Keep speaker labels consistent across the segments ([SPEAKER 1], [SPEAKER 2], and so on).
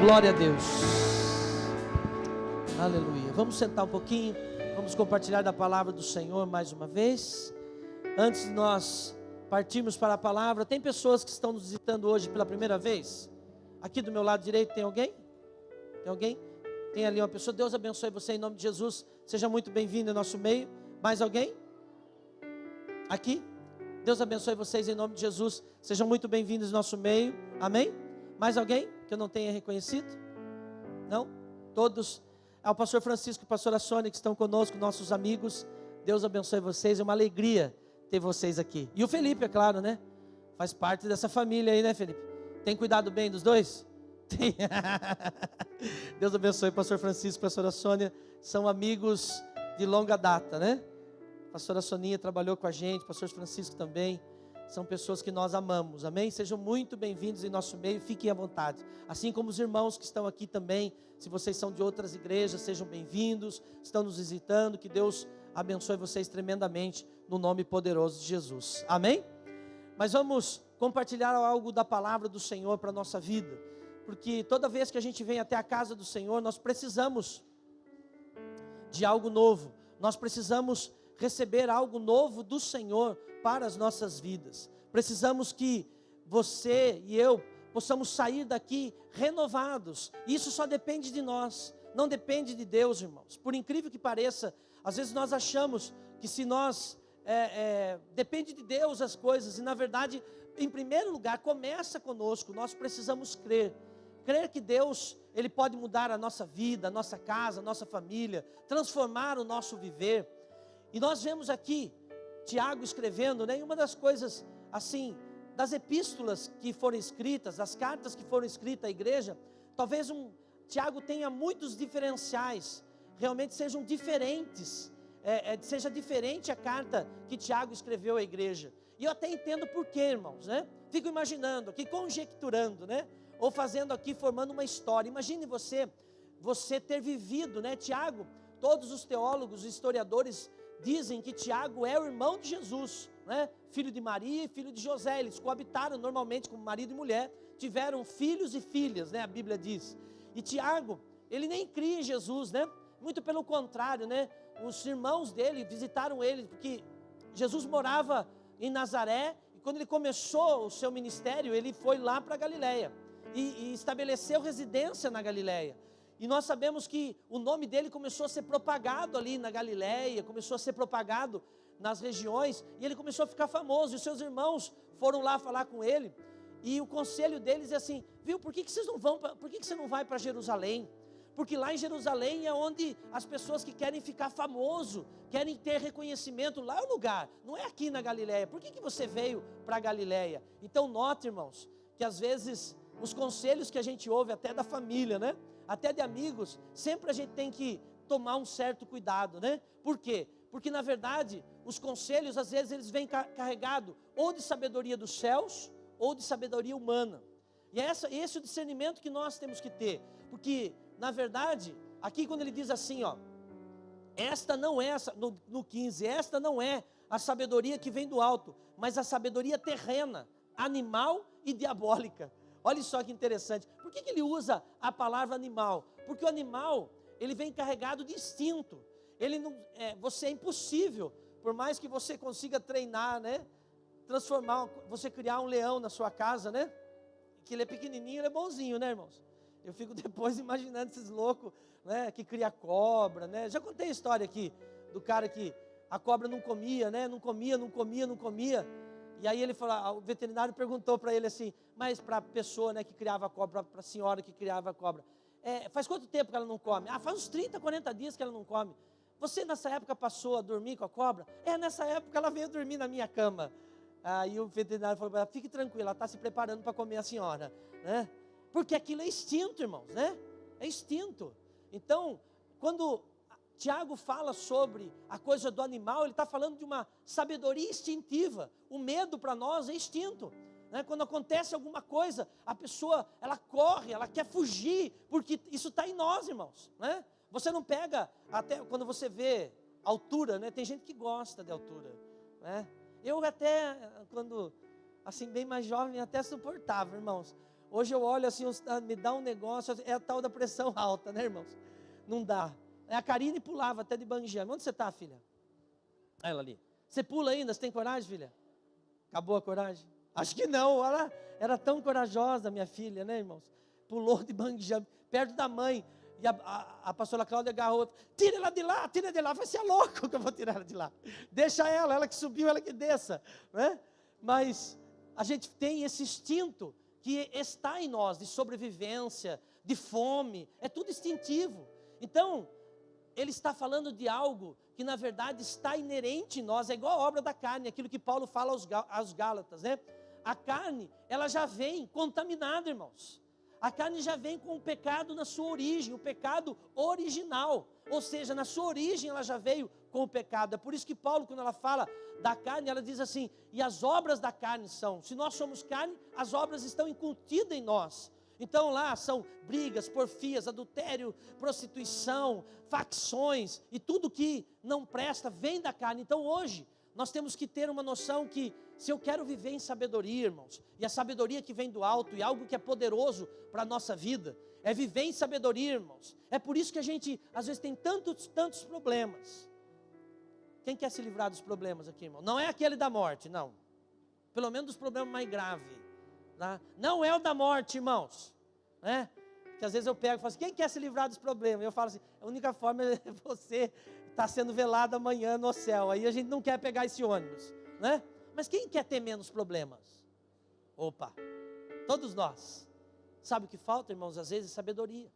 [SPEAKER 1] Glória a Deus. Aleluia. Vamos sentar um pouquinho. Vamos compartilhar da palavra do Senhor mais uma vez. Antes de nós partirmos para a palavra, tem pessoas que estão nos visitando hoje pela primeira vez? Aqui do meu lado direito tem alguém? Tem alguém? Tem ali uma pessoa. Deus abençoe você em nome de Jesus. Seja muito bem-vindo em nosso meio. Mais alguém? Aqui? Deus abençoe vocês em nome de Jesus. Sejam muito bem-vindos em nosso meio. Amém? Mais alguém que eu não tenha reconhecido? Não? Todos? O pastor Francisco e a pastora Sônia que estão conosco, nossos amigos. Deus abençoe vocês. É uma alegria ter vocês aqui. E o Felipe, é claro, né? Faz parte dessa família aí, né, Felipe? Tem cuidado bem dos dois? Tem. Deus abençoe o pastor Francisco e a pastora Sônia. São amigos de longa data, né? A pastora Soninha trabalhou com a gente, o pastor Francisco também. São pessoas que nós amamos, amém? Sejam muito bem-vindos em nosso meio, fiquem à vontade. Assim como os irmãos que estão aqui também, se vocês são de outras igrejas, sejam bem-vindos, estão nos visitando, que Deus abençoe vocês tremendamente, no nome poderoso de Jesus, amém? Mas vamos compartilhar algo da palavra do Senhor para a nossa vida, porque toda vez que a gente vem até a casa do Senhor, nós precisamos de algo novo, nós precisamos receber algo novo do Senhor para as nossas vidas. Precisamos que você e eu possamos sair daqui renovados. Isso só depende de nós, não depende de Deus, irmãos. Por incrível que pareça, às vezes nós achamos que se nós depende de Deus as coisas, e na verdade, em primeiro lugar, começa conosco. Nós precisamos crer que Deus, Ele pode mudar a nossa vida, a nossa casa, a nossa família, transformar o nosso viver. E nós vemos aqui Tiago escrevendo, né? E uma das coisas, assim, das epístolas que foram escritas, das cartas que foram escritas à igreja, talvez Tiago tenha muitos diferenciais, realmente sejam diferentes, seja diferente a carta que Tiago escreveu à igreja. E eu até entendo por quê, irmãos, né? Fico imaginando aqui, conjecturando, né? Ou fazendo aqui, formando uma história. Imagine você ter vivido, né? Tiago, todos os teólogos, historiadores, dizem que Tiago é o irmão de Jesus, né? Filho de Maria e filho de José. Eles coabitaram normalmente como marido e mulher, tiveram filhos e filhas, né? A Bíblia diz. E Tiago, ele nem cria em Jesus, né? Muito pelo contrário, né? Os irmãos dele visitaram ele, porque Jesus morava em Nazaré, e quando ele começou o seu ministério, ele foi lá para Galileia, e estabeleceu residência na Galileia. E nós sabemos que o nome dele começou a ser propagado ali na Galileia, começou a ser propagado nas regiões, e ele começou a ficar famoso, e os seus irmãos foram lá falar com ele, e o conselho deles é assim: viu, por que você não vai para Jerusalém? Porque lá em Jerusalém é onde as pessoas que querem ficar famoso, querem ter reconhecimento, lá é o lugar, não é aqui na Galileia. Por que você veio para a Galileia? Então note, irmãos, que às vezes os conselhos que a gente ouve até da família, né? Até de amigos, sempre a gente tem que tomar um certo cuidado, né? Por quê? Porque na verdade, os conselhos às vezes eles vêm carregados ou de sabedoria dos céus, ou de sabedoria humana. E esse é o discernimento que nós temos que ter. Porque na verdade, aqui quando ele diz assim, ó, esta não é, no 15, esta não é a sabedoria que vem do alto, mas a sabedoria terrena, animal e diabólica. Olha só que interessante. Por que ele usa a palavra animal? Porque o animal, ele vem carregado de instinto. Ele não, você é impossível, por mais que você consiga treinar, né? Você criar um leão na sua casa, né? Que ele é pequenininho, ele é bonzinho, né, irmãos? Eu fico depois imaginando esses loucos, né? Que cria cobra, né? Já contei a história aqui do cara que a cobra não comia, né? Não comia. E aí ele falou, o veterinário perguntou para ele assim, mas para a pessoa, né, que criava a cobra, para a senhora que criava a cobra, faz quanto tempo que ela não come? Ah, faz uns 30, 40 dias que ela não come. Você nessa época passou a dormir com a cobra? Nessa época ela veio dormir na minha cama. Aí o veterinário falou para ela, fique tranquila, ela está se preparando para comer a senhora, né? Porque aquilo é instinto, irmãos, né? É instinto. Então, quando Tiago fala sobre a coisa do animal, ele está falando de uma sabedoria instintiva. O medo para nós é instinto, né? Quando acontece alguma coisa, a pessoa, ela corre, ela quer fugir, porque isso está em nós, irmãos, né? Você não pega, até quando você vê altura, né? Tem gente que gosta de altura, né? Eu até, quando, assim, bem mais jovem, até suportava, irmãos. Hoje eu olho assim, me dá um negócio, é a tal da pressão alta, né, irmãos? Não dá. A Karine pulava até de bungee jumping. Onde você está, filha? Ela ali. Você pula ainda? Você tem coragem, filha? Acabou a coragem? Acho que não. Ela era tão corajosa, minha filha, né, irmãos? Pulou de bungee jumping, perto da mãe. E a pastora Cláudia agarrou, tira ela de lá, tira ela de lá. Vai ser louco que eu vou tirar ela de lá. Deixa ela que subiu, ela que desça, né? Mas a gente tem esse instinto que está em nós, de sobrevivência, de fome, é tudo instintivo. Então, ele está falando de algo que na verdade está inerente em nós, é igual a obra da carne, aquilo que Paulo fala aos Gálatas, né? A carne, ela já vem contaminada, irmãos. A carne já vem com o pecado na sua origem, o pecado original. Ou seja, na sua origem ela já veio com o pecado. É por isso que Paulo, quando ela fala da carne, ela diz assim, e as obras da carne são, se nós somos carne, as obras estão incutidas em nós. Então lá são brigas, porfias, adultério, prostituição, facções, e tudo que não presta vem da carne. Então hoje, nós temos que ter uma noção que, se eu quero viver em sabedoria, irmãos, e a sabedoria que vem do alto, e algo que é poderoso para a nossa vida, é viver em sabedoria, irmãos. É por isso que a gente, às vezes, tem tantos problemas. Quem quer se livrar dos problemas aqui, irmão? Não é aquele da morte, não. Pelo menos dos problemas mais graves. Tá? Não é o da morte, irmãos. Né? Porque às vezes eu pego e falo assim, quem quer se livrar dos problemas? Eu falo assim, a única forma é você estar sendo velado amanhã no céu. Aí a gente não quer pegar esse ônibus, né? Mas quem quer ter menos problemas? Opa, todos nós. Sabe o que falta, irmãos? Às vezes sabedoria.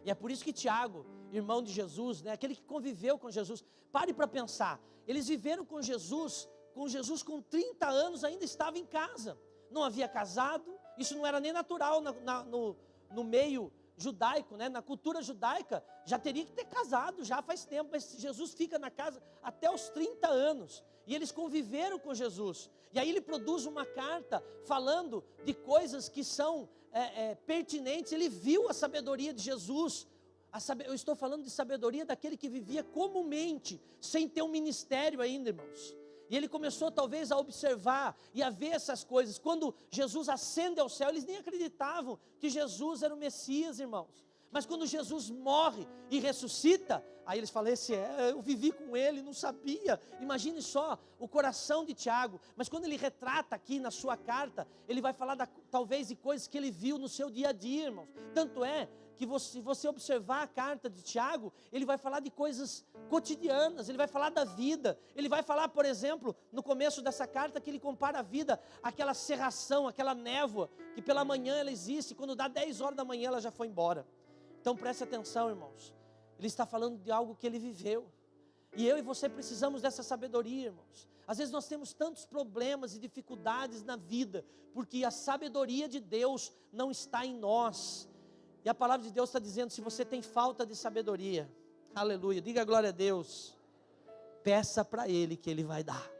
[SPEAKER 1] E é por isso que Tiago, irmão de Jesus, né, aquele que conviveu com Jesus, pare para pensar, eles viveram com Jesus com 30 anos ainda estava em casa, não havia casado, isso não era nem natural no meio judaico, né, na cultura judaica, já teria que ter casado, já faz tempo, mas Jesus fica na casa até os 30 anos, e eles conviveram com Jesus, e aí ele produz uma carta falando de coisas que são pertinentes, ele viu a sabedoria de Jesus, eu estou falando de sabedoria daquele que vivia comumente, sem ter um ministério ainda, irmãos, e ele começou talvez a observar e a ver essas coisas. Quando Jesus ascende ao céu, eles nem acreditavam que Jesus era o Messias, irmãos. Mas quando Jesus morre e ressuscita, aí eles falam, eu vivi com ele, não sabia. Imagine só o coração de Tiago. Mas quando ele retrata aqui na sua carta, ele vai falar talvez de coisas que ele viu no seu dia a dia, irmãos. Tanto é que se você observar a carta de Tiago, ele vai falar de coisas cotidianas, ele vai falar da vida, ele vai falar, por exemplo, no começo dessa carta, que ele compara a vida, aquela cerração, aquela névoa, que pela manhã ela existe, quando dá 10 horas da manhã ela já foi embora. Então preste atenção, irmãos, ele está falando de algo que ele viveu, e eu e você precisamos dessa sabedoria, irmãos. Às vezes nós temos tantos problemas e dificuldades na vida, porque a sabedoria de Deus não está em nós. E a palavra de Deus está dizendo, se você tem falta de sabedoria, aleluia, diga glória a Deus, peça para Ele que Ele vai dar.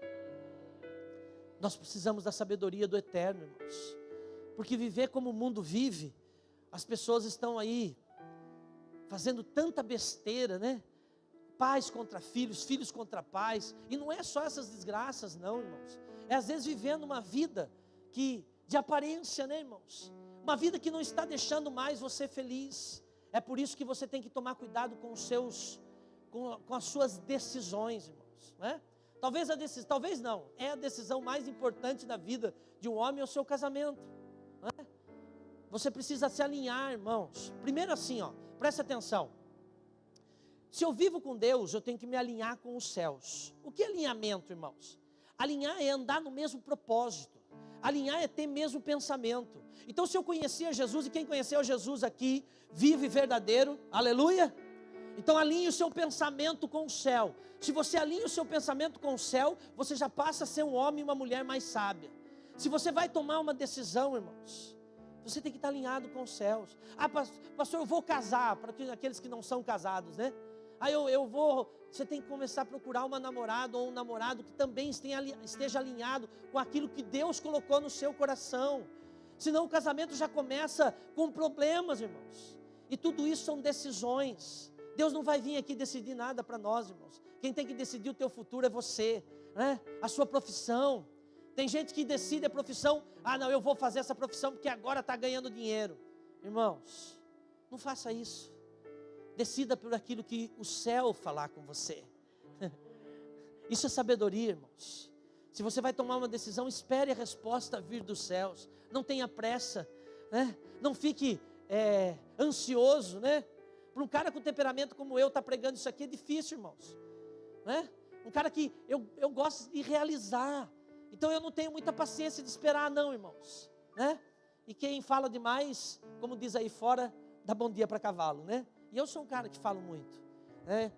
[SPEAKER 1] Nós precisamos da sabedoria do eterno, irmãos, porque viver como o mundo vive, as pessoas estão aí, fazendo tanta besteira, né? Pais contra filhos, filhos contra pais, e não é só essas desgraças não, irmãos, é às vezes vivendo uma vida de aparência, né, irmãos? Uma vida que não está deixando mais você feliz. É por isso que você tem que tomar cuidado com com as suas decisões, irmãos, né? Talvez não, é a decisão mais importante da vida de um homem, é o seu casamento, né? Você precisa se alinhar, irmãos. Primeiro assim, presta atenção. Se eu vivo com Deus, eu tenho que me alinhar com os céus. O que é alinhamento, irmãos? Alinhar é andar no mesmo propósito. Alinhar é ter mesmo pensamento. Então se eu conhecia Jesus, e quem conheceu Jesus aqui, vivo e verdadeiro, aleluia. Então alinhe o seu pensamento com o céu. Se você alinha o seu pensamento com o céu, você já passa a ser um homem e uma mulher mais sábia. Se você vai tomar uma decisão, irmãos, você tem que estar alinhado com os céus. Pastor, eu vou casar, para aqueles que não são casados, né? Aí você tem que começar a procurar uma namorada ou um namorado que também esteja alinhado com aquilo que Deus colocou no seu coração. Senão o casamento já começa com problemas, irmãos. E tudo isso são decisões. Deus não vai vir aqui decidir nada para nós, irmãos. Quem tem que decidir o teu futuro é você, né? A sua profissão. Tem gente que decide a profissão, não, eu vou fazer essa profissão porque agora está ganhando dinheiro. Irmãos, não faça isso. Decida por aquilo que o céu falar com você. Isso é sabedoria, irmãos. Se você vai tomar uma decisão, espere a resposta vir dos céus. Não tenha pressa, né? Não fique ansioso, né? Para um cara com temperamento como eu, estar pregando isso aqui é difícil, irmãos, né? Um cara que eu gosto de realizar. Então eu não tenho muita paciência de esperar não, irmãos, né? E quem fala demais, como diz aí fora, dá bom dia para cavalo, né? E eu sou um cara que falo muito, né?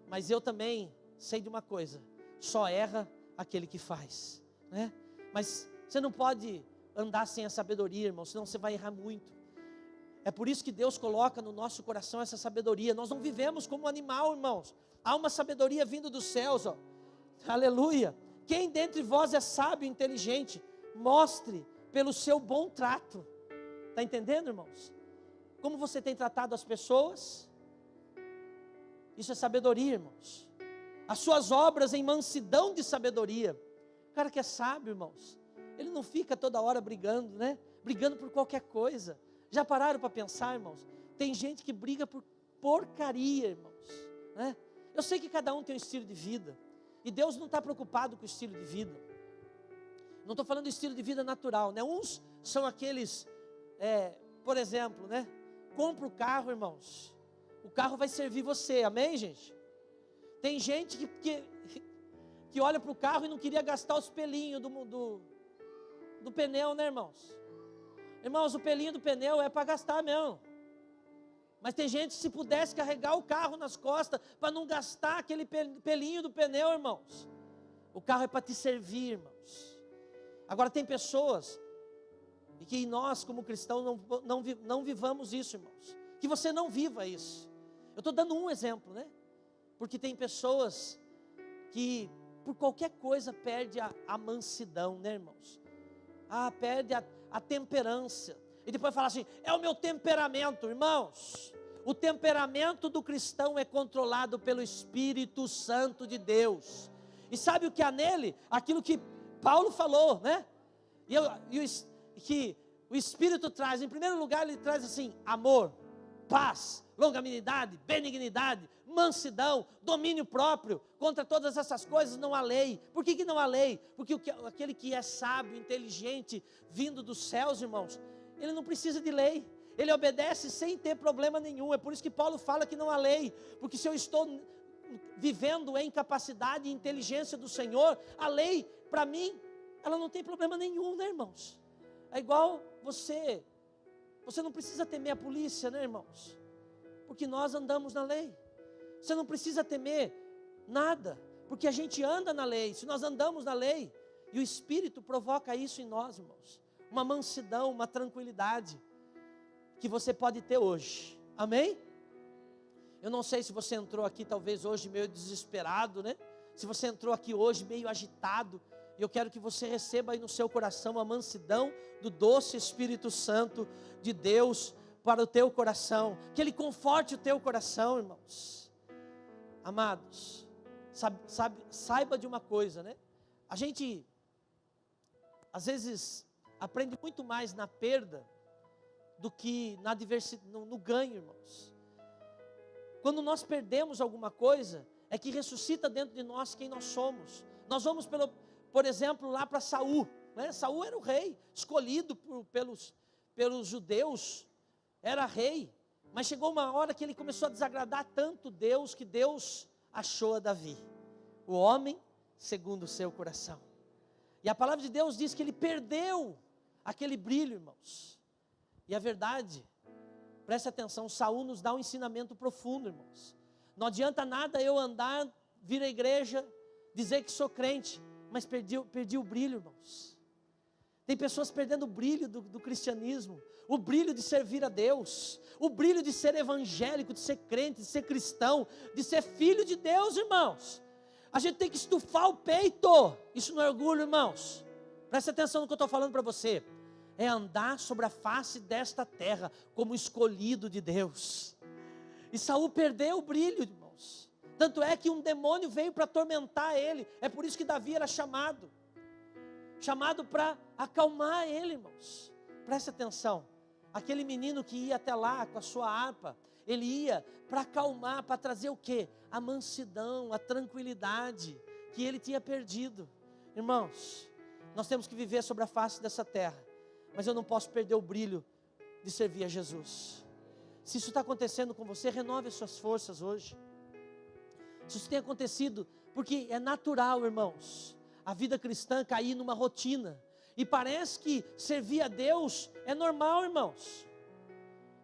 [SPEAKER 1] Mas eu também sei de uma coisa: só erra aquele que faz, né? Mas você não pode andar sem a sabedoria, irmão, senão você vai errar muito. É por isso que Deus coloca no nosso coração essa sabedoria. Nós não vivemos como um animal, irmãos. Há uma sabedoria vindo dos céus, ó. Aleluia. Quem dentre vós é sábio e inteligente, mostre pelo seu bom trato. Está entendendo, irmãos? Como você tem tratado as pessoas? Isso é sabedoria, irmãos. As suas obras em mansidão de sabedoria. O cara que é sábio, irmãos, ele não fica toda hora brigando, né? Brigando por qualquer coisa. Já pararam para pensar, irmãos? Tem gente que briga por porcaria, irmãos, né? Eu sei que cada um tem um estilo de vida. E Deus não está preocupado com o estilo de vida. Não estou falando do estilo de vida natural, né? Uns são aqueles, por exemplo, né? Compra o carro, irmãos. O carro vai servir você, amém, gente? Tem gente que olha para o carro e não queria gastar os pelinhos do pneu, né, irmãos? Irmãos, o pelinho do pneu é para gastar mesmo. Mas tem gente que se pudesse carregar o carro nas costas para não gastar aquele pelinho do pneu, irmãos. O carro é para te servir, irmãos. Agora tem pessoas, e que nós como cristãos não vivamos isso, irmãos. Que você não viva isso. Eu estou dando um exemplo, né? Porque tem pessoas que por qualquer coisa perde a mansidão, né, irmãos? Perde a temperança. E depois fala assim: é o meu temperamento, irmãos. O temperamento do cristão é controlado pelo Espírito Santo de Deus. E sabe o que há nele? Aquilo que Paulo falou, né? Que o Espírito traz, em primeiro lugar, ele traz assim: amor, paz, longanimidade, benignidade, mansidão, domínio próprio. Contra todas essas coisas não há lei. Por que não há lei? Porque aquele que é sábio, inteligente, vindo dos céus, irmãos, ele não precisa de lei. Ele obedece sem ter problema nenhum. É por isso que Paulo fala que não há lei. Porque se eu estou vivendo em capacidade e inteligência do Senhor, a lei, para mim, ela não tem problema nenhum, né, irmãos? É igual você não precisa temer a polícia, né, irmãos? Porque nós andamos na lei. Você não precisa temer nada, porque a gente anda na lei. Se nós andamos na lei, e o Espírito provoca isso em nós, irmãos, uma mansidão, uma tranquilidade, que você pode ter hoje, amém? Eu não sei se você entrou aqui talvez hoje meio desesperado, né? Se você entrou aqui hoje meio agitado, e eu quero que você receba aí no seu coração a mansidão do doce Espírito Santo de Deus para o teu coração, que Ele conforte o teu coração, irmãos. Amados, saiba de uma coisa, né? A gente, às vezes, aprende muito mais na perda do que na diversidade, no ganho, irmãos. Quando nós perdemos alguma coisa, é que ressuscita dentro de nós quem nós somos. Nós vamos, por exemplo, lá para Saul, né? Saul era o rei, escolhido pelos judeus, era rei, mas chegou uma hora que ele começou a desagradar tanto Deus, que Deus achou a Davi, o homem segundo o seu coração. E a palavra de Deus diz que ele perdeu aquele brilho, irmãos. E a verdade, preste atenção, Saul nos dá um ensinamento profundo, irmãos. Não adianta nada eu andar, vir à igreja, dizer que sou crente, mas perdi o brilho, irmãos. Tem pessoas perdendo o brilho do cristianismo, o brilho de servir a Deus, o brilho de ser evangélico, de ser crente, de ser cristão, de ser filho de Deus, irmãos. A gente tem que estufar o peito. Isso não é orgulho, irmãos. Preste atenção no que eu estou falando para você. É andar sobre a face desta terra como escolhido de Deus. E Saul perdeu o brilho, irmãos. Tanto é que um demônio veio para atormentar ele. É por isso que Davi era chamado. chamado para acalmar ele, irmãos. Preste atenção, aquele menino que ia até lá com a sua harpa, ele ia para acalmar, para trazer o quê? A mansidão, a tranquilidade que ele tinha perdido. Irmãos, nós temos que viver sobre a face dessa terra, mas eu não posso perder o brilho de servir a Jesus. Se isso está acontecendo com você, renove as suas forças hoje. Se isso tem acontecido, porque é natural, irmãos, a vida cristã cair numa rotina, e parece que servir a Deus é normal, irmãos.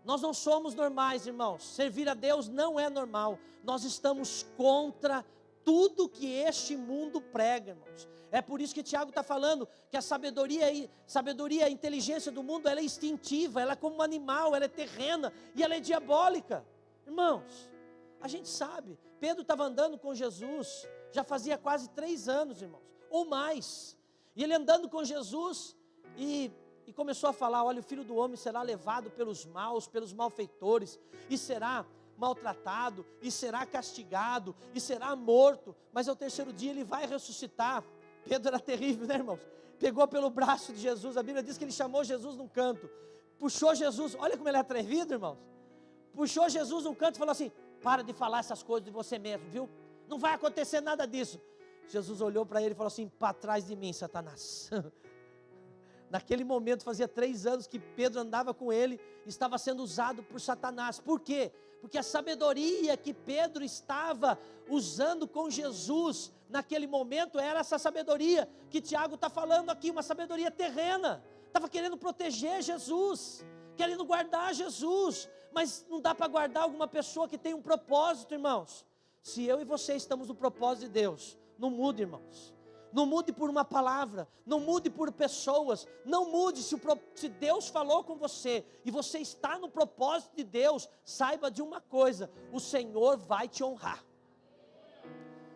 [SPEAKER 1] Nós não somos normais, irmãos. Servir a Deus não é normal. Nós estamos contra tudo que este mundo prega, irmãos. É por isso que Tiago está falando que a sabedoria, a inteligência do mundo, ela é instintiva, ela é como um animal, ela é terrena e ela é diabólica. Irmãos, a gente sabe, Pedro estava andando com Jesus, já fazia quase 3 anos, irmãos, ou mais. E ele andando com Jesus e começou a falar, olha, o Filho do Homem será levado pelos maus, pelos malfeitores, e será maltratado, e será castigado, e será morto, mas ao 3º dia ele vai ressuscitar. Pedro era terrível, né, irmãos? Pegou pelo braço de Jesus, a Bíblia diz que ele chamou Jesus num canto, puxou Jesus, olha como ele é atrevido, irmãos, puxou Jesus num canto e falou assim, para de falar essas coisas de você mesmo, viu? Não vai acontecer nada disso. Jesus olhou para ele e falou assim, para trás de mim, Satanás. Naquele momento, fazia 3 anos que Pedro andava com ele, estava sendo usado por Satanás. Por quê? Porque a sabedoria que Pedro estava usando com Jesus, naquele momento, era essa sabedoria que Tiago está falando aqui, uma sabedoria terrena. Estava querendo proteger Jesus, querendo guardar Jesus, mas não dá para guardar alguma pessoa que tem um propósito, irmãos. Se eu e você estamos no propósito de Deus, não mude, irmãos. Não mude por uma palavra, não mude por pessoas, não mude se Deus falou com você e você está no propósito de Deus, saiba de uma coisa, o Senhor vai te honrar.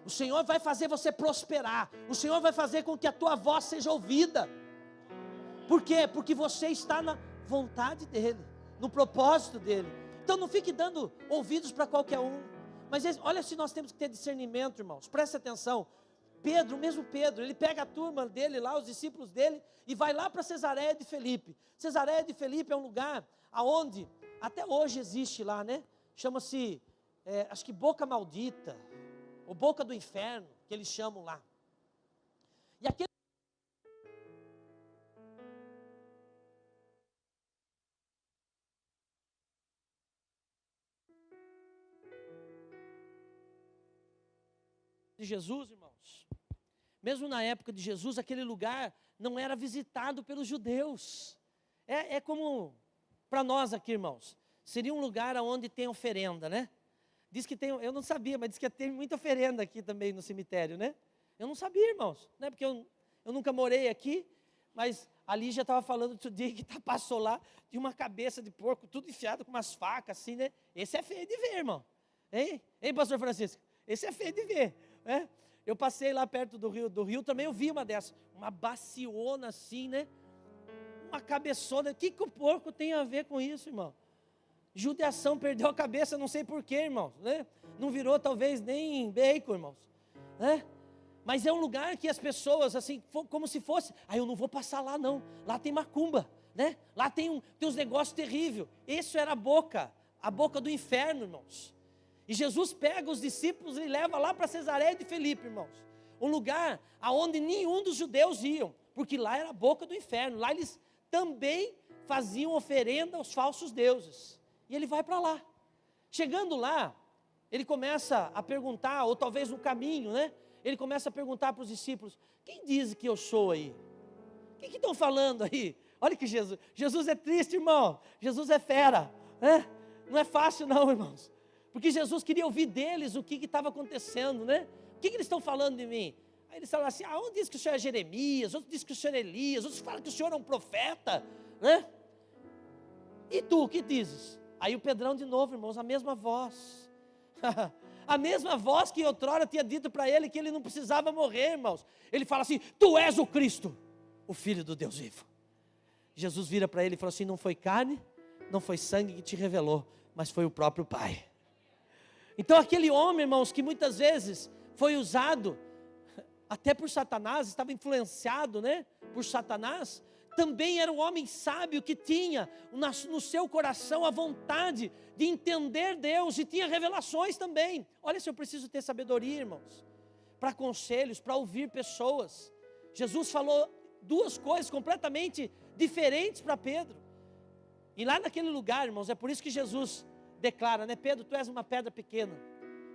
[SPEAKER 1] O Senhor vai fazer você prosperar, o Senhor vai fazer com que a tua voz seja ouvida. Por quê? Porque você está na vontade dEle, no propósito dEle. Então não fique dando ouvidos para qualquer um. Mas olha, se nós temos que ter discernimento, irmãos, preste atenção. Pedro, o mesmo Pedro, ele pega a turma dele lá, os discípulos dele, e vai lá para Cesareia de Filipe. Cesareia de Filipe é um lugar aonde, até hoje existe lá, né? Chama-se, acho que Boca Maldita, ou Boca do Inferno, que eles chamam lá. E aquele de Jesus, irmãos, mesmo na época de Jesus, aquele lugar não era visitado pelos judeus. É como para nós aqui, irmãos, seria um lugar onde tem oferenda, né? Diz que tem, eu não sabia, mas diz que tem muita oferenda aqui também no cemitério, né? Eu não sabia, irmãos, né? Porque eu nunca morei aqui, mas ali já estava falando outro dia que passou lá de uma cabeça de porco, tudo enfiado com umas facas assim, né? Esse é feio de ver, irmão. Hein, pastor Francisco? Esse é feio de ver, né? Eu passei lá perto do rio também, eu vi uma dessas, uma baciona assim, né? Uma cabeçona. O que o porco tem a ver com isso, irmão? Judiação, perdeu a cabeça, não sei porquê, irmãos, né? Não virou talvez nem bacon, irmãos, né? Mas é um lugar que as pessoas, assim, como se fosse, eu não vou passar lá não, lá tem macumba, né? Lá tem uns negócios terríveis. Isso era a boca do inferno, irmãos. E Jesus pega os discípulos e leva lá para Cesareia de Filipe, irmãos. Um lugar aonde nenhum dos judeus iam, porque lá era a boca do inferno. Lá eles também faziam oferenda aos falsos deuses. E ele vai para lá. Chegando lá, ele começa a perguntar, ou talvez no caminho, né? Ele começa a perguntar para os discípulos, quem diz que eu sou aí? O que estão falando aí? Olha que Jesus é triste, irmão. Jesus é fera, né? Não é fácil não, irmãos. Porque Jesus queria ouvir deles o que estava acontecendo, né? O que eles estão falando de mim? Aí eles falam assim, um diz que o senhor é Jeremias, outro diz que o senhor é Elias, outros falam que o senhor é um profeta, né? E tu, o que dizes? Aí o Pedrão de novo, irmãos, a mesma voz. A mesma voz que outrora tinha dito para ele que ele não precisava morrer, irmãos. Ele fala assim, tu és o Cristo, o Filho do Deus vivo. Jesus vira para ele e fala assim, não foi carne, não foi sangue que te revelou, mas foi o próprio Pai. Então aquele homem, irmãos, que muitas vezes foi usado até por Satanás, estava influenciado, né, por Satanás, também era um homem sábio que tinha no seu coração a vontade de entender Deus e tinha revelações também. Olha, se eu preciso ter sabedoria, irmãos, para conselhos, para ouvir pessoas. Jesus falou duas coisas completamente diferentes para Pedro. E lá naquele lugar, irmãos, é por isso que Jesus declara, né? Pedro, tu és uma pedra pequena,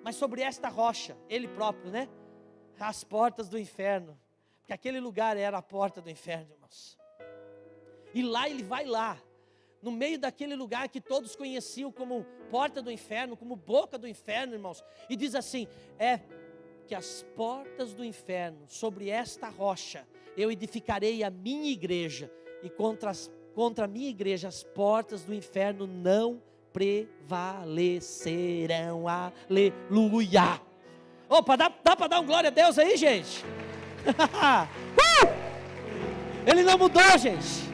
[SPEAKER 1] mas sobre esta rocha, ele próprio, né? As portas do inferno, porque aquele lugar era a porta do inferno, irmãos. E lá ele vai lá, no meio daquele lugar que todos conheciam como porta do inferno, como boca do inferno, irmãos. E diz assim, que as portas do inferno, sobre esta rocha, eu edificarei a minha igreja. E contra a minha igreja, as portas do inferno não prevalecerão. Aleluia. Opa, dá para dar um glória a Deus aí, gente? Ele não mudou, gente.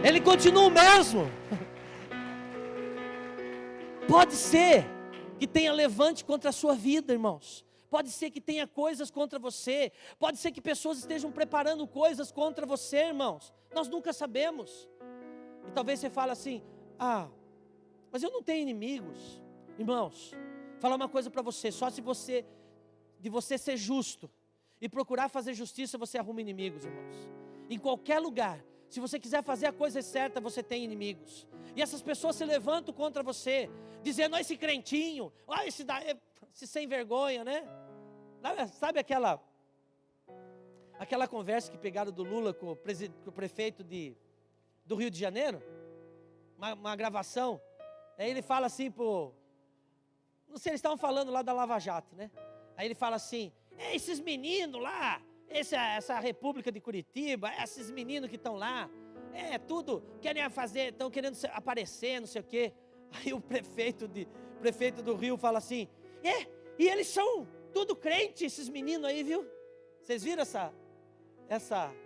[SPEAKER 1] Ele continua o mesmo. Pode ser que tenha levante contra a sua vida, irmãos. Pode ser que tenha coisas contra você. Pode ser que pessoas estejam preparando coisas contra você, irmãos. Nós nunca sabemos. E talvez você fale assim, mas eu não tenho inimigos. Irmãos, falar uma coisa para você, só se você ser justo e procurar fazer justiça, você arruma inimigos, irmãos. Em qualquer lugar. Se você quiser fazer a coisa certa, você tem inimigos. E essas pessoas se levantam contra você, dizendo, esse crentinho, esse sem vergonha, né? Sabe aquela conversa que pegaram do Lula com o prefeito do Rio de Janeiro? Uma gravação. Aí ele fala assim não sei, eles estavam falando lá da Lava Jato, né? Aí ele fala assim, esses meninos lá, essa República de Curitiba, esses meninos que estão lá, tudo, querem fazer, estão querendo aparecer, não sei o quê. Aí o prefeito do Rio fala assim, e eles são tudo crente, esses meninos aí, viu? Vocês viram essa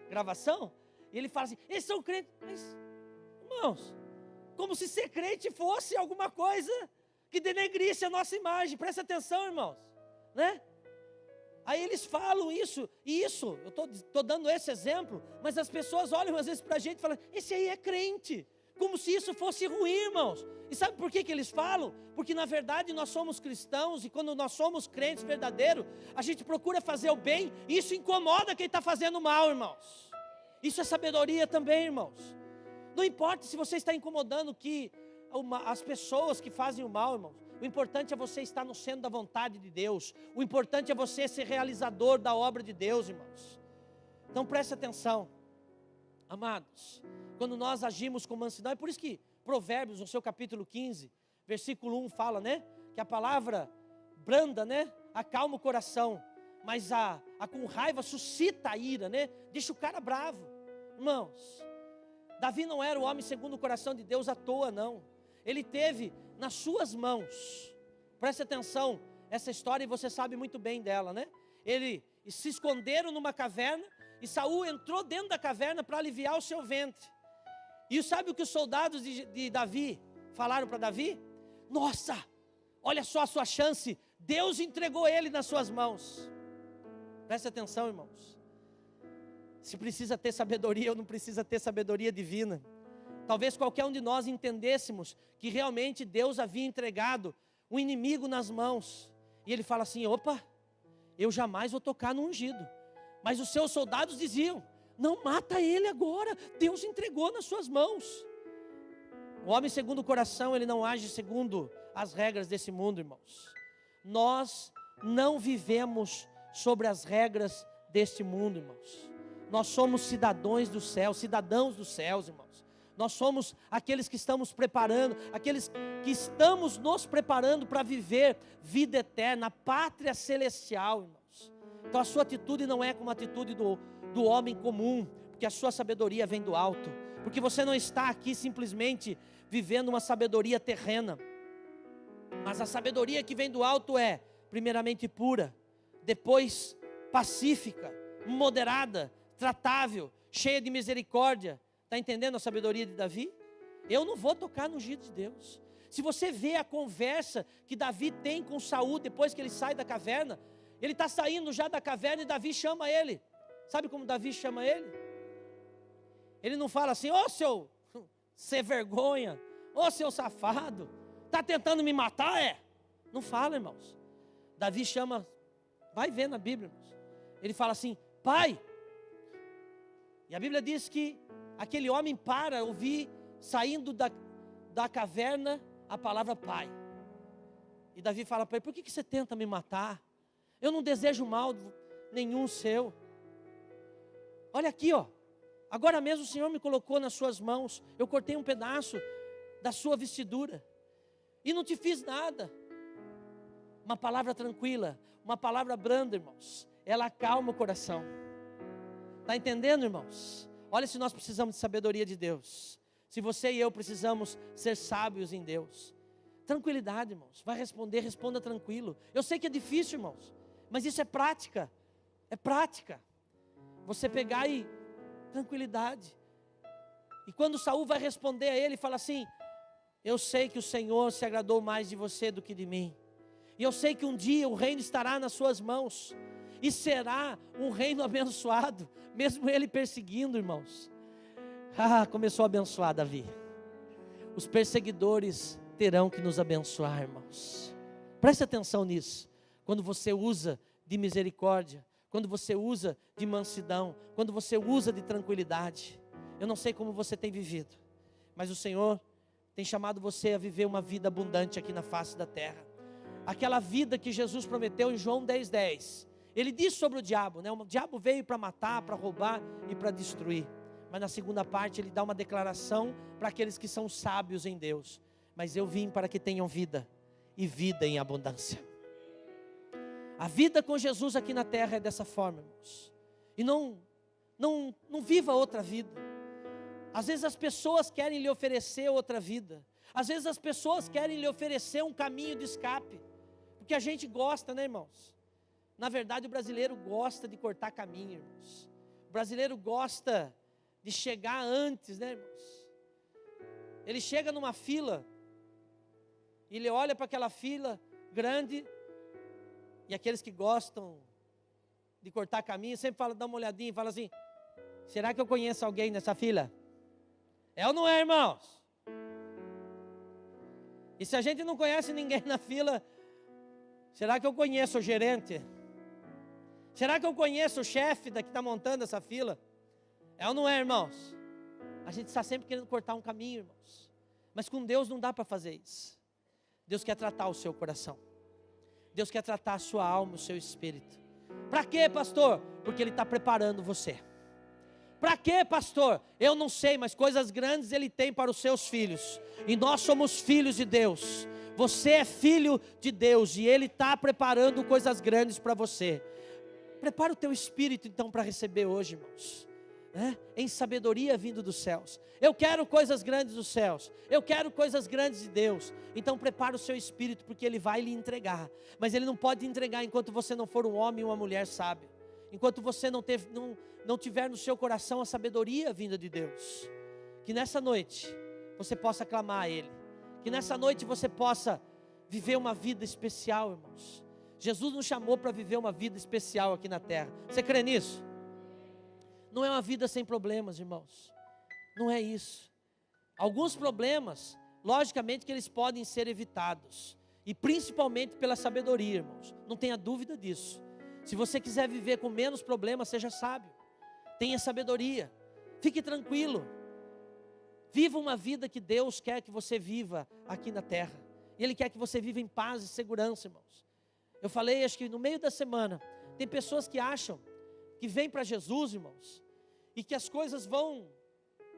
[SPEAKER 1] gravação? E ele fala assim, eles são crentes, mas, irmãos, como se ser crente fosse alguma coisa que denegrisse a nossa imagem. Presta atenção, irmãos, né? Aí eles falam isso, eu estou dando esse exemplo, mas as pessoas olham às vezes para a gente e falam, esse aí é crente, como se isso fosse ruim, irmãos. E sabe por que eles falam? Porque na verdade nós somos cristãos, e quando nós somos crentes verdadeiros, a gente procura fazer o bem, e isso incomoda quem está fazendo mal, irmãos. Isso é sabedoria também, irmãos. Não importa se você está incomodando as pessoas que fazem o mal, irmãos. O importante é você estar no centro da vontade de Deus. O importante é você ser realizador da obra de Deus, irmãos. Então preste atenção, amados. Quando nós agimos com mansidão, é por isso que Provérbios, no seu capítulo 15, versículo 1 fala, né? Que a palavra branda, né? Acalma o coração, mas a com raiva suscita a ira, né? Deixa o cara bravo. Irmãos, Davi não era o homem segundo o coração de Deus à toa, não. Ele teve nas suas mãos, preste atenção, essa história, e você sabe muito bem dela, né? Eles se esconderam numa caverna, e Saul entrou dentro da caverna para aliviar o seu ventre. E sabe o que os soldados de Davi falaram para Davi? Nossa, olha só a sua chance, Deus entregou ele nas suas mãos. Preste atenção, irmãos. Se precisa ter sabedoria ou não precisa ter sabedoria divina. Talvez qualquer um de nós entendêssemos que realmente Deus havia entregado um inimigo nas mãos. E ele fala assim, opa, eu jamais vou tocar no ungido. Mas os seus soldados diziam, não mata ele agora, Deus entregou nas suas mãos. O homem segundo o coração, ele não age segundo as regras desse mundo, irmãos. Nós não vivemos sobre as regras deste mundo, irmãos. Nós somos cidadãos dos céus, irmãos. Nós somos aqueles que estamos preparando, aqueles que estamos nos preparando para viver vida eterna, pátria celestial, irmãos. Então a sua atitude não é como a atitude do homem comum, porque a sua sabedoria vem do alto. Porque você não está aqui simplesmente vivendo uma sabedoria terrena, mas a sabedoria que vem do alto é, primeiramente pura, depois pacífica, moderada, tratável, cheia de misericórdia. Está entendendo a sabedoria de Davi? Eu não vou tocar no ungido de Deus. Se você vê a conversa que Davi tem com Saul depois que ele sai da caverna, ele está saindo já da caverna e Davi chama ele. Sabe como Davi chama ele? Ele não fala assim: ô seu sem vergonha, ô seu safado, está tentando me matar, é? Não fala, irmãos. Davi chama, vai ver na Bíblia, irmãos. Ele fala assim: pai. E a Bíblia diz que aquele homem para ouvir, saindo da caverna, a palavra pai. E Davi fala para ele: por que você tenta me matar? Eu não desejo mal nenhum seu. Olha aqui, ó. Agora mesmo o Senhor me colocou nas suas mãos. Eu cortei um pedaço da sua vestidura. E não te fiz nada. Uma palavra tranquila, uma palavra branda, irmãos, ela acalma o coração. Está entendendo, irmãos? Olha, se nós precisamos de sabedoria de Deus. Se você e eu precisamos ser sábios em Deus. Tranquilidade, irmãos. Vai responder, responda tranquilo. Eu sei que é difícil, irmãos, mas isso é prática. É prática. Você pegar e tranquilidade. E quando Saul vai responder a ele, fala assim: eu sei que o Senhor se agradou mais de você do que de mim. E eu sei que um dia o reino estará nas suas mãos. E será um reino abençoado, mesmo ele perseguindo, irmãos. Começou a abençoar Davi. Os perseguidores terão que nos abençoar, irmãos. Preste atenção nisso. Quando você usa de misericórdia, quando você usa de mansidão, quando você usa de tranquilidade. Eu não sei como você tem vivido, mas o Senhor tem chamado você a viver uma vida abundante aqui na face da terra. Aquela vida que Jesus prometeu em João 10:10. Ele disse sobre o diabo, né? O diabo veio para matar, para roubar e para destruir. Mas na segunda parte ele dá uma declaração para aqueles que são sábios em Deus. Mas eu vim para que tenham vida, e vida em abundância. A vida com Jesus aqui na terra é dessa forma, irmãos. E não viva outra vida. Às vezes as pessoas querem lhe oferecer outra vida. Às vezes as pessoas querem lhe oferecer um caminho de escape. Porque a gente gosta, né, irmãos? Na verdade o brasileiro gosta de cortar caminho, irmãos. O brasileiro gosta de chegar antes, né, irmãos? Ele chega numa fila, e ele olha para aquela fila grande, e aqueles que gostam de cortar caminho, sempre fala, dá uma olhadinha e fala assim: será que eu conheço alguém nessa fila? É ou não é, irmãos? E se a gente não conhece ninguém na fila, será que eu conheço o gerente? Será que eu conheço o chefe que está montando essa fila? É ou não é, irmãos? A gente está sempre querendo cortar um caminho, irmãos. Mas com Deus não dá para fazer isso. Deus quer tratar o seu coração. Deus quer tratar a sua alma, o seu espírito. Para quê, pastor? Porque Ele está preparando você. Para quê, pastor? Eu não sei, mas coisas grandes Ele tem para os seus filhos. E nós somos filhos de Deus. Você é filho de Deus e Ele está preparando coisas grandes para você. Prepara o teu espírito então para receber hoje, irmãos. Em sabedoria vindo dos céus. Eu quero coisas grandes dos céus. Eu quero coisas grandes de Deus. Então prepara o seu espírito, porque Ele vai lhe entregar. Mas Ele não pode entregar enquanto você não for um homem e uma mulher sábio. Enquanto você não tiver no seu coração a sabedoria vinda de Deus. Que nessa noite você possa clamar a Ele. Que nessa noite você possa viver uma vida especial, irmãos. Jesus nos chamou para viver uma vida especial aqui na terra. Você crê nisso? Não é uma vida sem problemas, irmãos. Não é isso. Alguns problemas, logicamente que eles podem ser evitados. E principalmente pela sabedoria, irmãos. Não tenha dúvida disso. Se você quiser viver com menos problemas, seja sábio. Tenha sabedoria. Fique tranquilo. Viva uma vida que Deus quer que você viva aqui na terra. E Ele quer que você viva em paz e segurança, irmãos. Eu falei, acho que no meio da semana, tem pessoas que acham que vêm para Jesus, irmãos, e que as coisas vão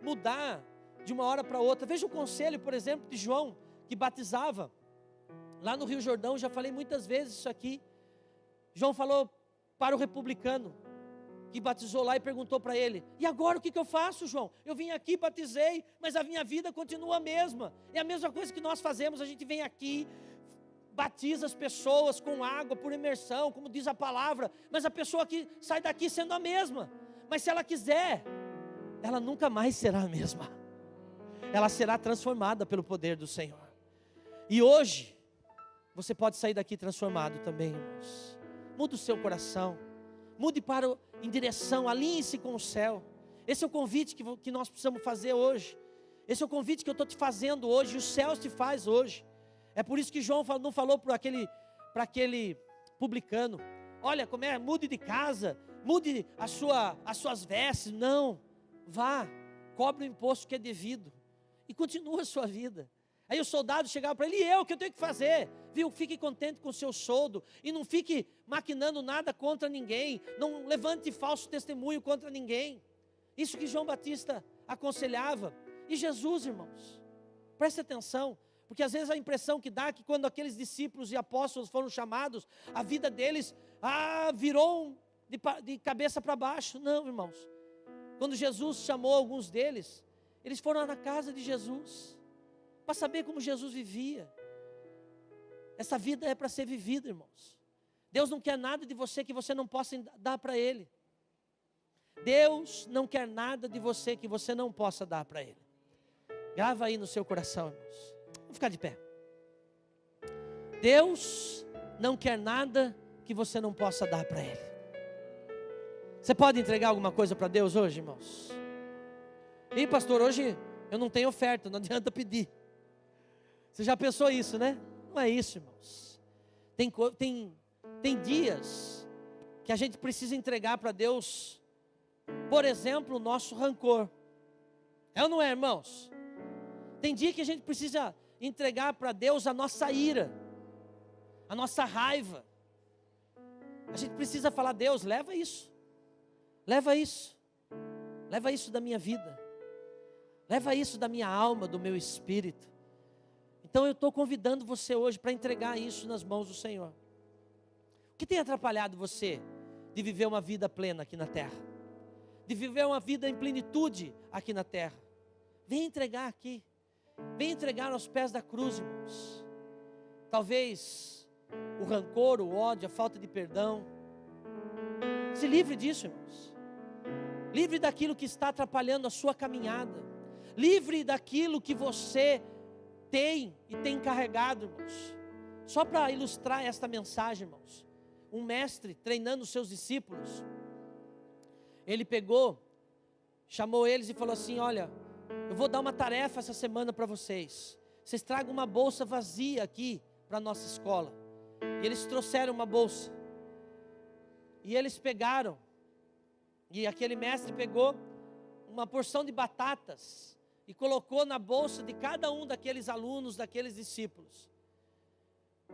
[SPEAKER 1] mudar de uma hora para outra. Veja o conselho, por exemplo, de João, que batizava lá no Rio Jordão. Já falei muitas vezes isso aqui. João falou para o republicano que batizou lá e perguntou para ele: e agora o que eu faço, João? Eu vim aqui, batizei, mas a minha vida continua a mesma. É a mesma coisa que nós fazemos. A gente vem aqui, batiza as pessoas com água por imersão, como diz a palavra, mas a pessoa que sai daqui sendo a mesma. Mas se ela quiser, ela nunca mais será a mesma. Ela será transformada pelo poder do Senhor. E hoje você pode sair daqui transformado também, irmãos. Mude o seu coração, mude em direção, alinhe-se com o céu. Esse é o convite que nós precisamos fazer hoje. Esse é o convite que eu estou te fazendo hoje, e os céus te faz hoje. É por isso que João não falou para aquele publicano: olha, mude de casa, mude as suas vestes. Não, vá, cobre o imposto que é devido e continua a sua vida. Aí o soldado chegava para ele: e eu, o que eu tenho que fazer? Viu? Fique contente com o seu soldo e não fique maquinando nada contra ninguém. Não levante falso testemunho contra ninguém. Isso que João Batista aconselhava. E Jesus, irmãos, preste atenção, porque às vezes a impressão que dá é que quando aqueles discípulos e apóstolos foram chamados, a vida deles virou de cabeça para baixo. Não, irmãos. Quando Jesus chamou alguns deles, eles foram na casa de Jesus para saber como Jesus vivia. Essa vida é para ser vivida, irmãos. Deus não quer nada de você que você não possa dar para Ele. Deus não quer nada de você que você não possa dar para Ele. Grava aí no seu coração, irmãos. Vamos ficar de pé. Deus não quer nada que você não possa dar para Ele. Você pode entregar alguma coisa para Deus hoje, irmãos? Ih, pastor, hoje eu não tenho oferta, não adianta pedir. Você já pensou isso, né? Não é isso, irmãos. Tem dias que a gente precisa entregar para Deus, por exemplo, o nosso rancor. É ou não é, irmãos? Tem dia que a gente precisa entregar para Deus a nossa ira, a nossa raiva. A gente precisa falar: Deus, leva isso da minha vida, leva isso da minha alma, do meu espírito. Então eu estou convidando você hoje para entregar isso nas mãos do Senhor. O que tem atrapalhado você de viver uma vida plena aqui na terra? De viver uma vida em plenitude aqui na terra? Vem entregar aqui. Vem entregar aos pés da cruz, irmãos. Talvez o rancor, o ódio, a falta de perdão. Se livre disso, irmãos. Livre daquilo que está atrapalhando a sua caminhada. Livre daquilo que você tem e tem carregado, irmãos. Só para ilustrar esta mensagem, irmãos. Um mestre treinando os seus discípulos. Ele chamou eles e falou assim: olha, eu vou dar uma tarefa essa semana para vocês. Vocês tragam uma bolsa vazia aqui para a nossa escola. E eles trouxeram uma bolsa. E eles pegaram. E aquele mestre pegou uma porção de batatas e colocou na bolsa de cada um daqueles alunos, daqueles discípulos.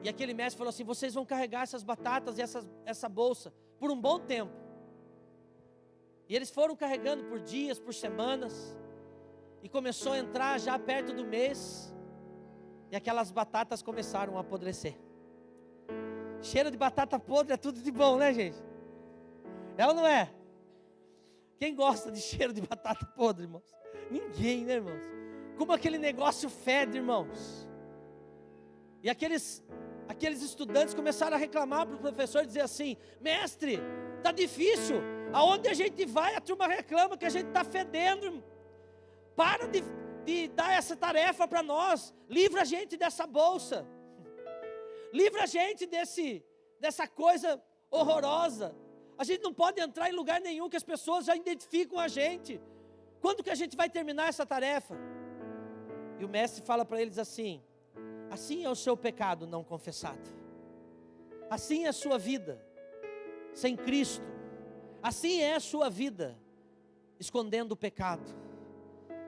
[SPEAKER 1] E aquele mestre falou assim: vocês vão carregar essas batatas e essa bolsa por um bom tempo. E eles foram carregando por dias, por semanas. E começou a entrar já perto do mês. E aquelas batatas começaram a apodrecer. Cheiro de batata podre é tudo de bom, né, gente? É ou não é? Quem gosta de cheiro de batata podre, irmãos? Ninguém, né, irmãos? Como aquele negócio fede, irmãos. E aqueles estudantes começaram a reclamar para o professor, dizer assim: mestre, está difícil. Aonde a gente vai, a turma reclama que a gente está fedendo, irmão. Para de dar essa tarefa para nós. Livra a gente dessa bolsa. Livra a gente dessa coisa horrorosa. A gente não pode entrar em lugar nenhum que as pessoas já identificam a gente. Quando que a gente vai terminar essa tarefa? E o mestre fala para eles assim: assim é o seu pecado não confessado. Assim é a sua vida sem Cristo. Assim é a sua vida escondendo o pecado.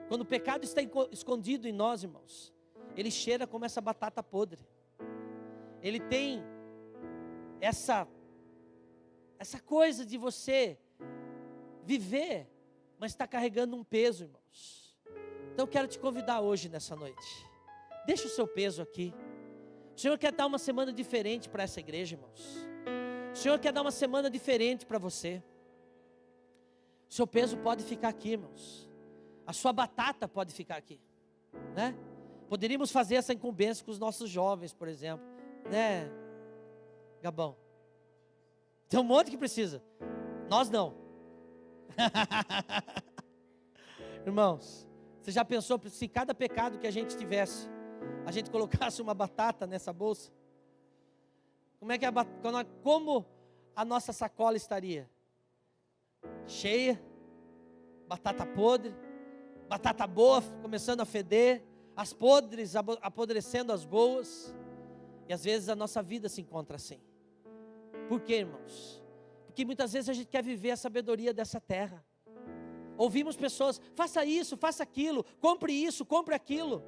[SPEAKER 1] Quando o pecado está escondido em nós, irmãos, ele cheira como essa batata podre. Ele tem essa coisa de você viver, mas está carregando um peso, irmãos. Então eu quero te convidar hoje, nessa noite. Deixa o seu peso aqui. O Senhor quer dar uma semana diferente para essa igreja, irmãos. O Senhor quer dar uma semana diferente para você. O seu peso pode ficar aqui, irmãos. A sua batata pode ficar aqui, né? Poderíamos fazer essa incumbência com os nossos jovens, por exemplo, né, Gabão? Tem um monte que precisa. Nós não. Irmãos, você já pensou se cada pecado que a gente tivesse, a gente colocasse uma batata nessa bolsa? Como a nossa sacola estaria? Cheia, batata podre, batata boa começando a feder, as podres apodrecendo as boas. E às vezes a nossa vida se encontra assim. Por quê, irmãos? Porque muitas vezes a gente quer viver a sabedoria dessa terra. Ouvimos pessoas, faça isso, faça aquilo, compre isso, compre aquilo.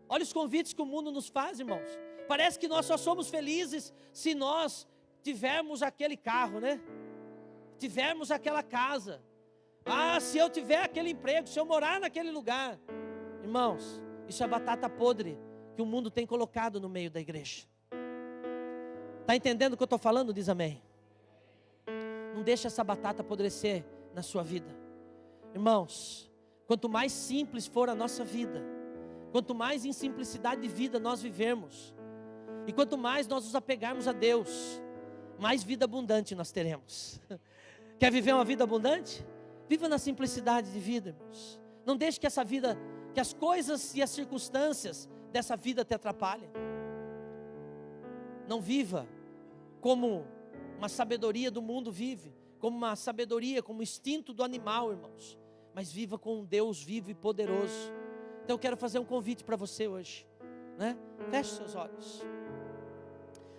[SPEAKER 1] Olha os convites que o mundo nos faz, irmãos. Parece que nós só somos felizes se nós tivermos aquele carro, né? Tivermos aquela casa. Ah, se eu tiver aquele emprego, se eu morar naquele lugar. Irmãos, isso é batata podre que o mundo tem colocado no meio da igreja. Está entendendo o que eu estou falando? Diz amém. Não deixa essa batata apodrecer na sua vida. Irmãos, quanto mais simples for a nossa vida, quanto mais em simplicidade de vida nós vivemos, e quanto mais nós nos apegarmos a Deus, mais vida abundante nós teremos. Quer viver uma vida abundante? Viva na simplicidade de vida, irmãos. Não deixe que essa vida, que as coisas e as circunstâncias dessa vida te atrapalhem. Não viva como uma sabedoria do mundo vive, como uma sabedoria, como o instinto do animal, irmãos. Mas viva com um Deus vivo e poderoso. Então eu quero fazer um convite para você hoje, né? Feche seus olhos.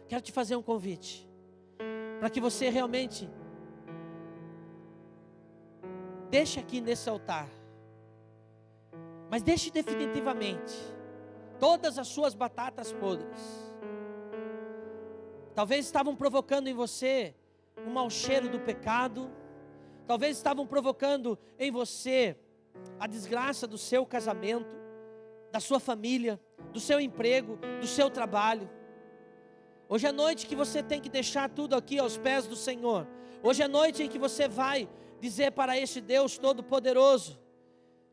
[SPEAKER 1] Quero te fazer um convite, para que você realmente deixe aqui nesse altar, mas deixe definitivamente todas as suas batatas podres. Talvez estavam provocando em você um mau cheiro do pecado, talvez estavam provocando em você a desgraça do seu casamento, da sua família, do seu emprego, do seu trabalho. Hoje é noite que você tem que deixar tudo aqui aos pés do Senhor. Hoje é noite em que você vai dizer para este Deus Todo-Poderoso: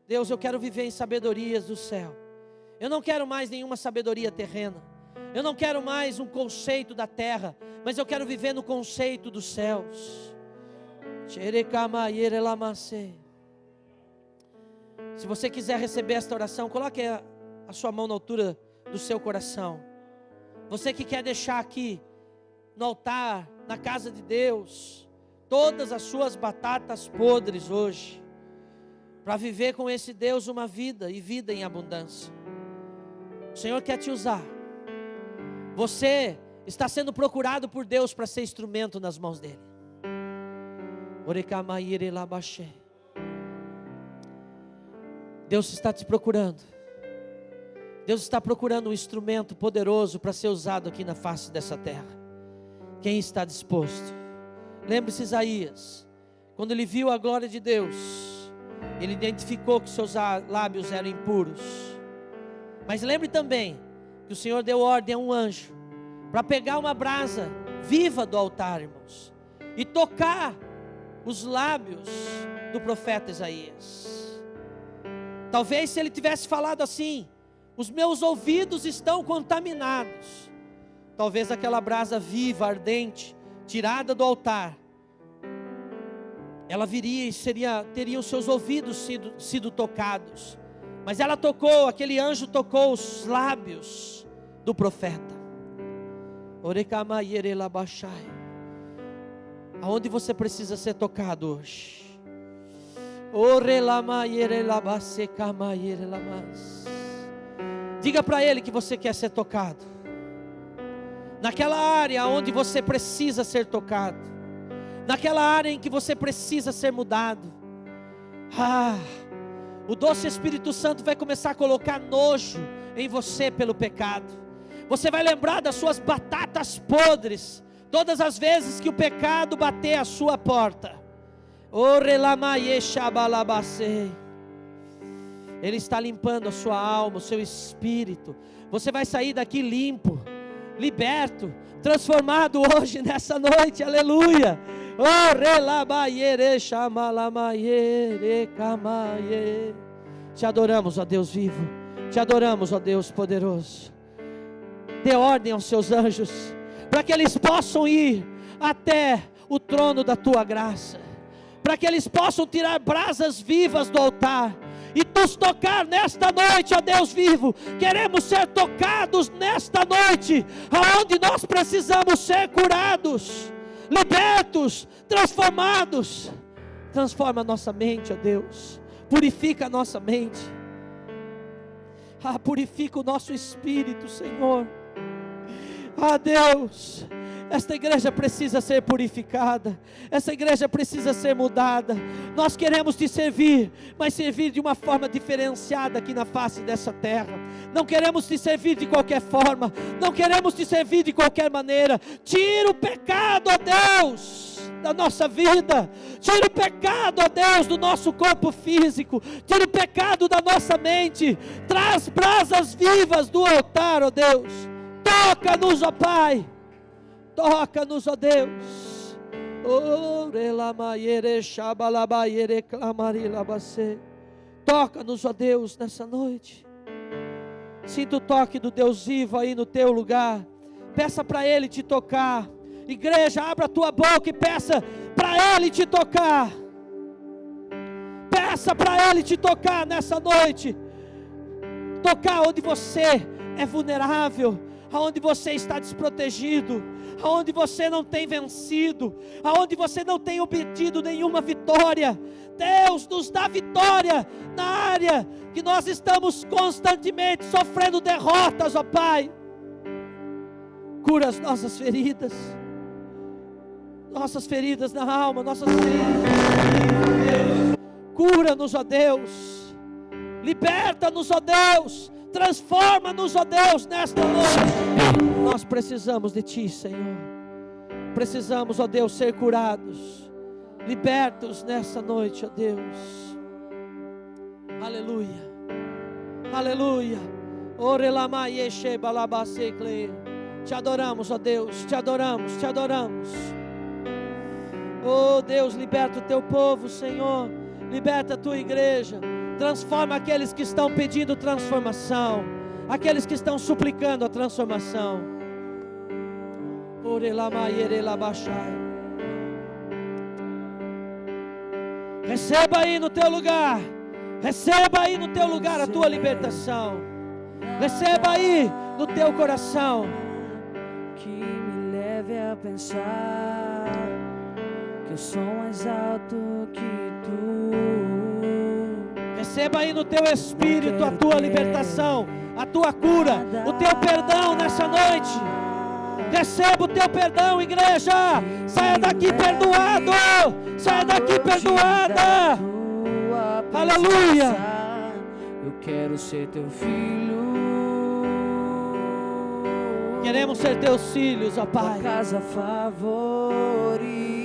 [SPEAKER 1] Deus, eu quero viver em sabedorias do céu. Eu não quero mais nenhuma sabedoria terrena. Eu não quero mais um conceito da terra, mas eu quero viver no conceito dos céus. Se você quiser receber esta oração, coloque a sua mão na altura do seu coração. Você que quer deixar aqui no altar, na casa de Deus, todas as suas batatas podres hoje, para viver com esse Deus uma vida, e vida em abundância. O Senhor quer te usar. Você está sendo procurado por Deus para ser instrumento nas mãos dEle. Deus está te procurando. Deus está procurando um instrumento poderoso para ser usado aqui na face dessa terra. Quem está disposto? Lembre-se Isaías, quando ele viu a glória de Deus, ele identificou que seus lábios eram impuros. Mas lembre também que o Senhor deu ordem a um anjo para pegar uma brasa viva do altar, irmãos, e tocar os lábios do profeta Isaías. Talvez se ele tivesse falado assim: os meus ouvidos estão contaminados, talvez aquela brasa viva, ardente, tirada do altar, ela viria e teriam seus ouvidos sido tocados. Mas ela tocou, aquele anjo tocou os lábios do profeta. Aonde você precisa ser tocado hoje? Diga para ele que você quer ser tocado. Naquela área onde você precisa ser tocado. Naquela área em que você precisa ser mudado. O doce Espírito Santo vai começar a colocar nojo em você pelo pecado. Você vai lembrar das suas batatas podres todas as vezes que o pecado bater a sua porta. Ele está limpando a sua alma, o seu espírito. Você vai sair daqui limpo, liberto, transformado hoje, nessa noite, aleluia. Te adoramos, ó Deus vivo, te adoramos, ó Deus poderoso. Dê ordem aos seus anjos, para que eles possam ir até o trono da tua graça, para que eles possam tirar brasas vivas do altar, e nos tocar nesta noite, ó Deus vivo. Queremos ser tocados nesta noite, aonde nós precisamos ser curados, libertos, transformados. Transforma a nossa mente, ó Deus. Purifica a nossa mente. Purifica o nosso espírito, Senhor. Deus, esta igreja precisa ser purificada, essa igreja precisa ser mudada. Nós queremos te servir, mas servir de uma forma diferenciada aqui na face dessa terra. Não queremos te servir de qualquer forma, não queremos te servir de qualquer maneira. Tira o pecado, ó Deus, da nossa vida. Tira o pecado, ó Deus, do nosso corpo físico. Tira o pecado da nossa mente. Traz brasas vivas do altar, ó Deus. Toca-nos, ó Pai. Toca-nos, ó Deus. Toca-nos, ó Deus, nessa noite. Sinta o toque do Deus vivo aí no teu lugar. Peça para Ele te tocar. Igreja, abra a tua boca e peça para Ele te tocar. Peça para Ele te tocar nessa noite. Tocar onde você é vulnerável, aonde você está desprotegido, aonde você não tem vencido, aonde você não tem obtido nenhuma vitória. Deus nos dá vitória na área que nós estamos constantemente sofrendo derrotas, ó Pai. Cura as nossas feridas na alma, nossas feridas. Cura-nos, ó Deus. Liberta-nos, ó Deus. Transforma-nos, ó Deus, nesta noite. Nós precisamos de Ti, Senhor. Precisamos, ó Deus, ser curados, libertos nessa noite, ó Deus. Aleluia. Aleluia. Te adoramos, ó Deus. Te adoramos, te adoramos. Oh Deus, liberta o Teu povo, Senhor. Liberta a Tua igreja. Transforma aqueles que estão pedindo transformação, aqueles que estão suplicando a transformação. Receba aí no teu lugar. Receba aí no teu lugar a tua libertação. Receba aí no teu coração.
[SPEAKER 2] Que me leve a pensar que eu sou mais alto que Tu.
[SPEAKER 1] Receba aí no teu espírito a tua libertação, a tua cura, o teu perdão nessa noite. Receba o teu perdão, igreja. Saia daqui perdoado. Saia daqui perdoada. Aleluia.
[SPEAKER 2] Eu quero ser Teu filho.
[SPEAKER 1] Queremos ser Teus filhos, ó Pai.
[SPEAKER 2] Tua casa favorita.